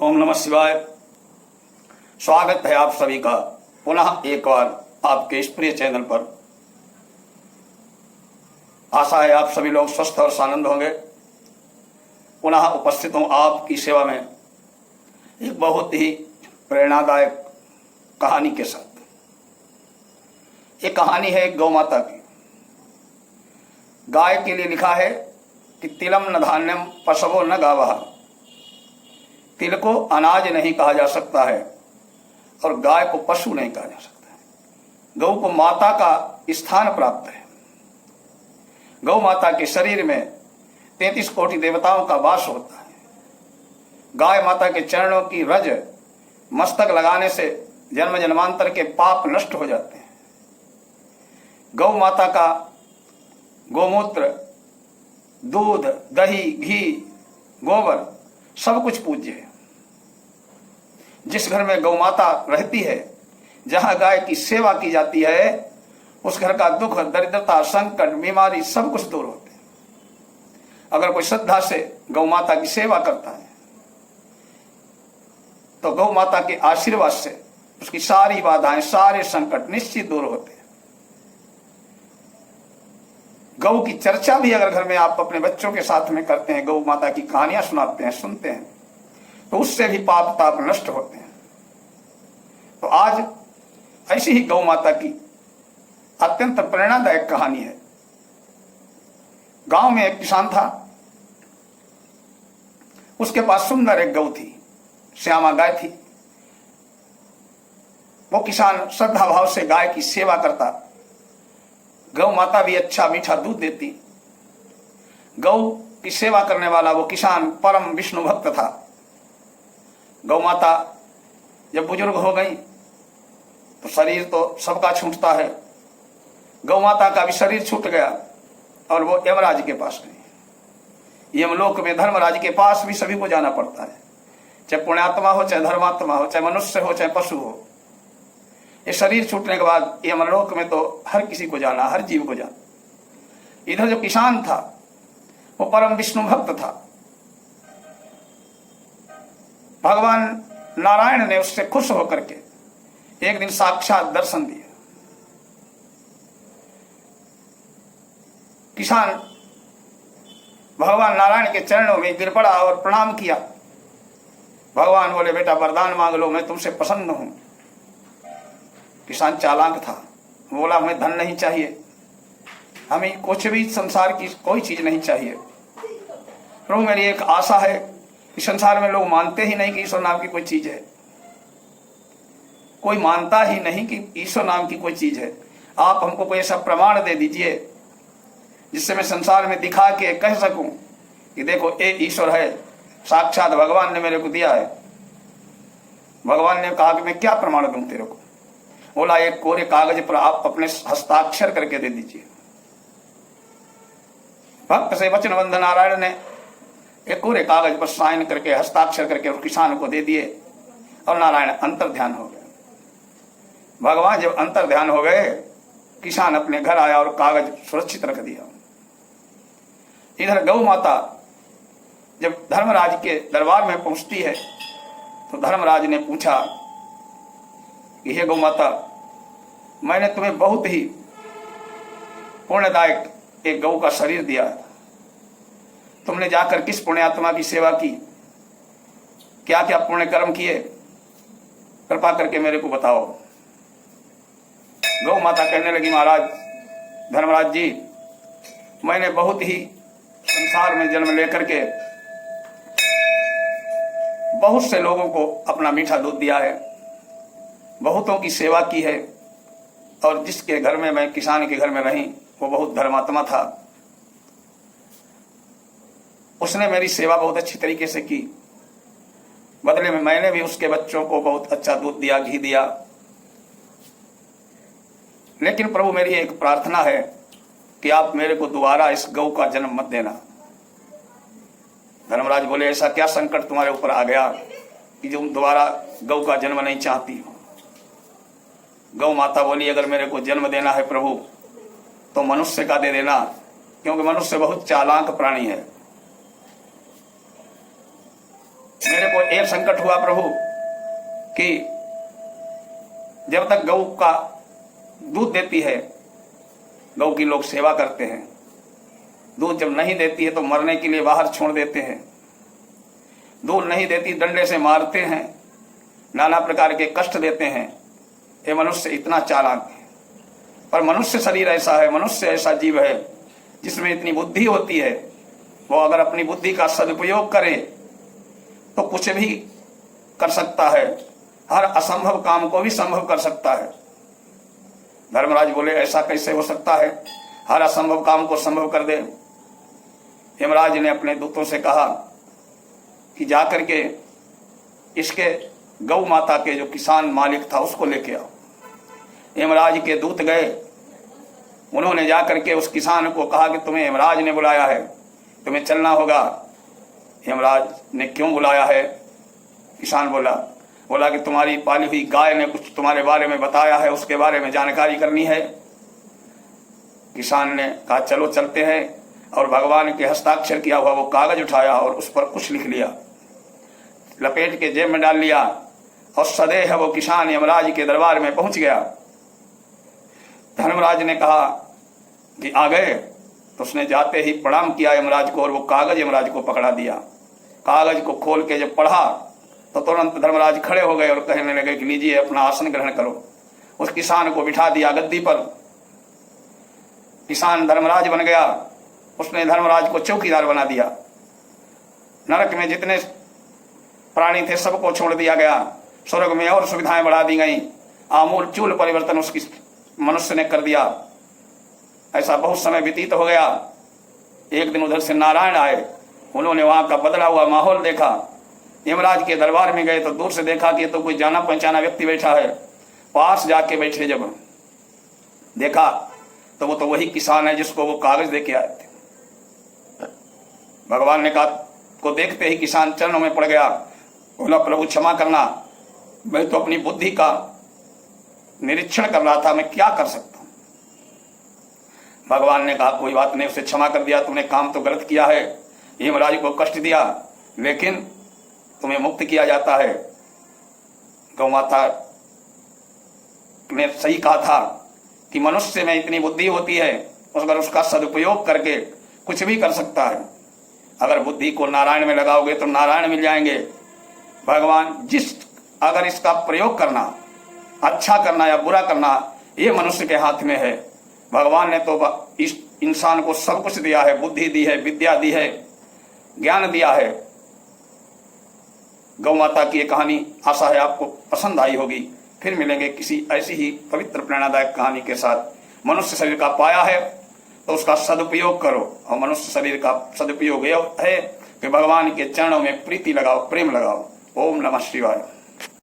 ओम नमः शिवाय। स्वागत है आप सभी का पुनः एक बार आपके इस प्रिय चैनल पर। आशा है आप सभी लोग स्वस्थ और आनंद होंगे। पुनः उपस्थित हूँ आपकी सेवा में एक बहुत ही प्रेरणादायक कहानी के साथ। ये कहानी है गौ माता की। गाय के लिए लिखा है कि तिलम न धान्यम पशवो न गावः। तिल को अनाज नहीं कहा जा सकता है और गाय को पशु नहीं कहा जा सकता है। गौ को माता का स्थान प्राप्त है। गौ माता के शरीर में 33 कोटि देवताओं का वास होता है। गाय माता के चरणों की रज मस्तक लगाने से जन्म जन्मांतर के पाप नष्ट हो जाते हैं। गौ माता का गोमूत्र, दूध, दही, घी, गोबर सब कुछ पूज्य है। जिस घर में गौ माता रहती है, जहां गाय की सेवा की जाती है, उस घर का दुख, दरिद्रता, संकट, बीमारी सब कुछ दूर होते हैं। अगर कोई श्रद्धा से गौ माता की सेवा करता है तो गौ माता के आशीर्वाद से उसकी सारी बाधाएं, सारे संकट निश्चित दूर होते हैं। गौ की चर्चा भी अगर घर में आप अपने बच्चों के साथ में करते हैं, गौ माता की कहानियां सुनाते हैं, सुनते हैं, तो उससे भी पाप ताप नष्ट होते हैं। तो आज ऐसी ही गौ माता की अत्यंत प्रेरणादायक कहानी है। गांव में एक किसान था। उसके पास सुंदर एक गौ थी, श्यामा गाय थी। वो किसान श्रद्धा भाव से गाय की सेवा करता। गौ माता भी अच्छा मीठा दूध देती। गौ की सेवा करने वाला वो किसान परम विष्णु भक्त था। गौ माता जब बुजुर्ग हो गई तो शरीर तो सबका छूटता है। गौ माता का भी शरीर छूट गया और वो यमराज के पास गई। यमलोक में धर्मराज के पास भी सभी को जाना पड़ता है, चाहे पुण्यात्मा हो, चाहे धर्मात्मा हो, चाहे मनुष्य हो, चाहे पशु हो। ये शरीर छूटने के बाद यमलोक में तो हर किसी को जाना, हर जीव को जाना। इधर जो किसान था वो परम विष्णु भक्त था। भगवान नारायण ने उससे खुश होकर के एक दिन साक्षात दर्शन दिया। किसान भगवान नारायण के चरणों में गिर पड़ा और प्रणाम किया। भगवान बोले, बेटा वरदान मांग लो, मैं तुमसे प्रसन्न हूं। किसान चालाक था, बोला, हमें धन नहीं चाहिए, हमें कुछ भी संसार की कोई चीज नहीं चाहिए। प्रभु, मेरी एक आशा है कि संसार में लोग मानते ही नहीं कि ईश्वर नाम की कोई चीज है। कोई मानता ही नहीं कि ईश्वर नाम की कोई चीज है। आप हमको कोई ऐसा प्रमाण दे दीजिए जिससे मैं संसार में दिखा के कह सकूं कि देखो ये ईश्वर है, साक्षात भगवान ने मेरे को दिया है। भगवान ने कहा कि मैं क्या प्रमाण दूं तेरे को। बोला, एक कोरे कागज पर आप अपने हस्ताक्षर करके दे दीजिए। भक्त से वचन बंध नारायण ने एक कोरे कागज पर साइन करके, हस्ताक्षर करके उस किसान को दे दिए और नारायण अंतर ध्यान हो गए। भगवान जब अंतर ध्यान हो गए, किसान अपने घर आया और कागज सुरक्षित रख दिया। इधर गौ माता जब धर्मराज के दरबार में पहुंचती है तो धर्मराज ने पूछा कि हे गौ माता, मैंने तुम्हें बहुत ही पुण्यदायक एक गौ का शरीर दिया। तुमने जाकर किस पुण्यात्मा की सेवा की, क्या क्या पुण्य कर्म किए, कृपा करके मेरे को बताओ। गौ माता कहने लगी, महाराज धर्मराज जी, मैंने बहुत ही संसार में जन्म लेकर के बहुत से लोगों को अपना मीठा दूध दिया है, बहुतों की सेवा की है, और जिसके घर में मैं किसान के घर में रही वो बहुत धर्मात्मा था। उसने मेरी सेवा बहुत अच्छी तरीके से की। बदले में मैंने भी उसके बच्चों को बहुत अच्छा दूध दिया, घी दिया। लेकिन प्रभु, मेरी एक प्रार्थना है कि आप मेरे को दोबारा इस गौ का जन्म मत देना। धर्मराज बोले, ऐसा क्या संकट तुम्हारे ऊपर आ गया कि तुम दोबारा गौ का जन्म नहीं चाहती हो। गौ माता बोली, अगर मेरे को जन्म देना है प्रभु तो मनुष्य का दे देना, क्योंकि मनुष्य बहुत चालाक प्राणी है। मेरे को एक संकट हुआ प्रभु कि जब तक गौ का दूध देती है, गौ की लोग सेवा करते हैं, दूध जब नहीं देती है तो मरने के लिए बाहर छोड़ देते हैं, दूध नहीं देती डंडे से मारते हैं, नाना प्रकार के कष्ट देते हैं। ये मनुष्य इतना चालाक है, पर मनुष्य शरीर ऐसा है, मनुष्य ऐसा जीव है जिसमें इतनी बुद्धि होती है। वो अगर अपनी बुद्धि का सदुपयोग करे तो कुछ भी कर सकता है, हर असंभव काम को भी संभव कर सकता है। धर्मराज बोले ऐसा कैसे हो सकता है, हर असंभव काम को संभव कर दे। यमराज ने अपने दूतों से कहा कि जाकर के इसके गौ माता के जो किसान मालिक था उसको लेके आओ। यमराज के दूत गए, उन्होंने जाकर के उस किसान को कहा कि तुम्हें यमराज ने बुलाया है, तुम्हें चलना होगा। यमराज ने क्यों बुलाया है? किसान बोला कि तुम्हारी पाली हुई गाय ने कुछ तुम्हारे बारे में बताया है, उसके बारे में जानकारी करनी है। किसान ने कहा चलो चलते हैं, और भगवान के हस्ताक्षर किया हुआ वो कागज उठाया और उस पर कुछ लिख लिया, लपेट के जेब में डाल लिया, और सदैव वो किसान यमराज के दरबार में पहुंच गया। धर्मराज ने कहा कि आ गए, तो उसने जाते ही प्रणाम किया यमराज को, और वो कागज यमराज को पकड़ा दिया। कागज को खोल के जब पढ़ा तो तुरंत धर्मराज खड़े हो गए और कहने लगे कि लीजिए अपना आसन ग्रहण करो। उस किसान को बिठा दिया गद्दी पर। किसान धर्मराज बन गया, उसने धर्मराज को चौकीदार बना दिया। नरक में जितने प्राणी थे सबको छोड़ दिया गया, स्वर्ग में और सुविधाएं बढ़ा दी गई, आमूल चूल परिवर्तन उसकी मनुष्य ने कर दिया। ऐसा बहुत समय व्यतीत हो गया। एक दिन उधर से नारायण आए, उन्होंने वहां का बदला हुआ माहौल देखा। यमराज के दरबार में गए तो दूर से देखा कि तो कोई जाना पहचाना व्यक्ति बैठा है। पास जाके बैठे, जब देखा तो वो तो वही किसान है जिसको वो कागज दे के आए थे। भगवान ने कहा को देखते ही किसान चरणों में पड़ गया, बोला प्रभु क्षमा करना, मैं तो अपनी बुद्धि का निरीक्षण कर रहा था, मैं क्या कर सकता हूं। भगवान ने कहा कोई बात नहीं, उसे क्षमा कर दिया, तुमने काम तो गलत किया है, यमराज को कष्ट दिया, लेकिन तुम्हें मुक्त किया जाता है। गौ माता ने सही कहा था कि मनुष्य में इतनी बुद्धि होती है, अगर उसका सदुपयोग करके कुछ भी कर सकता है। अगर बुद्धि को नारायण में लगाओगे तो नारायण मिल जाएंगे। भगवान अगर इसका प्रयोग करना, अच्छा करना या बुरा करना, ये मनुष्य के हाथ में है। भगवान ने तो इस इंसान को सब कुछ दिया है, बुद्धि दी है, विद्या दी है, ज्ञान दिया है। गौ माता की ये कहानी आशा है आपको पसंद आई होगी। फिर मिलेंगे किसी ऐसी ही पवित्र प्रेरणादायक कहानी के साथ। मनुष्य शरीर का पाया है तो उसका सदुपयोग करो, और मनुष्य शरीर का सदुपयोग यह है कि भगवान के चरणों में प्रीति लगाओ, प्रेम लगाओ। ओम नमः शिवाय।